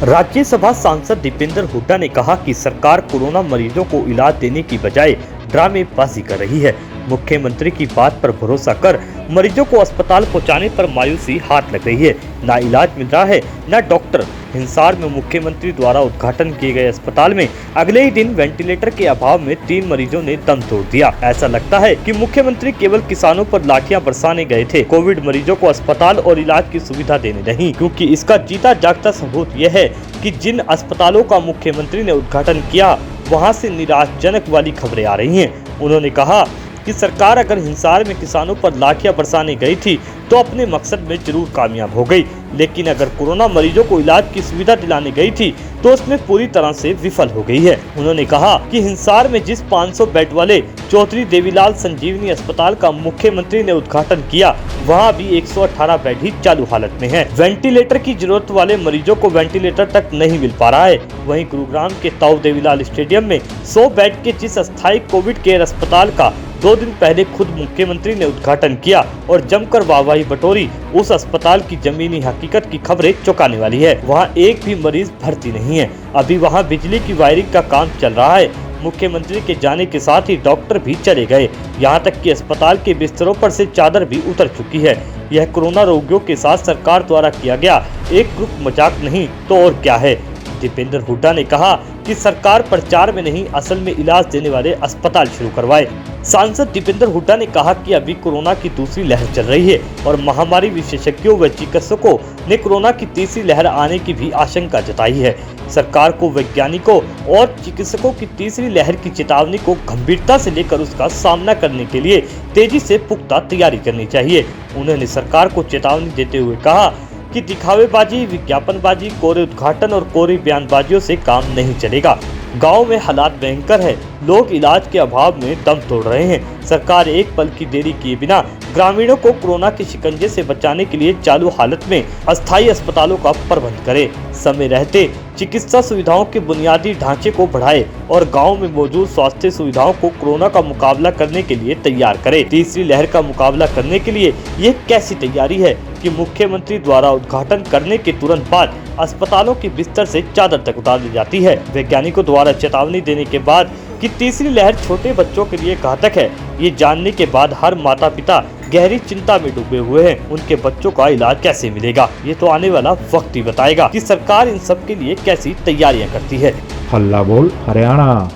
राज्यसभा सांसद दीपेंद्र हुड्डा ने कहा कि सरकार कोरोना मरीजों को इलाज देने की बजाय ड्रामेबाजी कर रही है। मुख्यमंत्री की बात पर भरोसा कर मरीजों को अस्पताल पहुंचाने पर मायूसी हाथ लग रही है। ना इलाज मिल रहा है न डॉक्टर। हिसार में मुख्यमंत्री द्वारा उद्घाटन किए गए अस्पताल में अगले ही दिन वेंटिलेटर के अभाव में 3 मरीजों ने दम तोड़ दिया। ऐसा लगता है कि मुख्यमंत्री केवल किसानों पर लाठियां बरसाने गए थे, कोविड मरीजों को अस्पताल और इलाज की सुविधा देने नहीं। क्योंकि इसका जीता जागता सबूत यह है कि जिन अस्पतालों का मुख्यमंत्री ने उद्घाटन किया वहां से निराशाजनक वाली खबरें आ रही हैं। उन्होंने कहा कि सरकार अगर हिसार में किसानों पर लाठियां बरसाने गई थी तो अपने मकसद में जरूर कामयाब हो गई, लेकिन अगर कोरोना मरीजों को इलाज की सुविधा दिलाने गई थी तो उसमें पूरी तरह से विफल हो गई है। उन्होंने कहा कि हिसार में जिस 500 बेड वाले चौधरी देवीलाल संजीवनी अस्पताल का मुख्यमंत्री ने उद्घाटन किया वहां भी 118 बेड ही चालू हालत में है। वेंटिलेटर की जरूरत वाले मरीजों को वेंटिलेटर तक नहीं मिल पा रहा है। वहीं गुरुग्राम के ताऊ देवीलाल स्टेडियम में 100 बेड के जिस अस्थायी कोविड केयर अस्पताल का 2 दिन पहले खुद मुख्यमंत्री ने उद्घाटन किया और जमकर वाहवाही बटोरी, उस अस्पताल की जमीनी हकीकत की खबरें चौंकाने वाली है। वहां एक भी मरीज भर्ती नहीं है। अभी वहां बिजली की वायरिंग का काम चल रहा है। मुख्यमंत्री के जाने के साथ ही डॉक्टर भी चले गए। यहां तक कि अस्पताल के बिस्तरों पर से चादर भी उतर चुकी है। यह कोरोना रोगियों के साथ सरकार द्वारा किया गया एक ग्रुप मजाक नहीं तो और क्या है। दीपेंद्र हुड्डा ने कहा कि सरकार प्रचार में नहीं असल में इलाज देने वाले अस्पताल शुरू करवाए। सांसद दीपेंद्र हुड्डा ने कहा कि अभी कोरोना की दूसरी लहर चल रही है और महामारी विशेषज्ञों व चिकित्सकों ने कोरोना की तीसरी लहर आने की भी आशंका जताई है। सरकार को वैज्ञानिकों और चिकित्सकों की तीसरी लहर की चेतावनी को गंभीरता से लेकर उसका सामना करने के लिए तेजी से पुख्ता तैयारी करनी चाहिए। उन्होंने सरकार को चेतावनी देते हुए कहा कि दिखावेबाजी, विज्ञापनबाजी, कोरे उद्घाटन और कोरी बयानबाजियों से काम नहीं चलेगा। गांव में हालात भयंकर है, लोग इलाज के अभाव में दम तोड़ रहे हैं। सरकार एक पल की देरी किए बिना ग्रामीणों को कोरोना के शिकंजे से बचाने के लिए चालू हालत में अस्थायी अस्पतालों का प्रबंध करे। समय रहते चिकित्सा सुविधाओं के बुनियादी ढांचे को बढ़ाए और गांव में मौजूद स्वास्थ्य सुविधाओं को कोरोना का मुकाबला करने के लिए तैयार करे। तीसरी लहर का मुकाबला करने के लिए ये कैसी तैयारी है कि मुख्यमंत्री द्वारा उद्घाटन करने के तुरंत बाद अस्पतालों के बिस्तर से चादर तक उतार दी जाती है। वैज्ञानिकों द्वारा चेतावनी देने के बाद कि तीसरी लहर छोटे बच्चों के लिए घातक है, ये जानने के बाद हर माता पिता गहरी चिंता में डूबे हुए हैं। उनके बच्चों का इलाज कैसे मिलेगा, ये तो आने वाला वक्त ही बताएगा कि सरकार इन सब के लिए कैसी तैयारियां करती है। हल्ला बोल हरियाणा।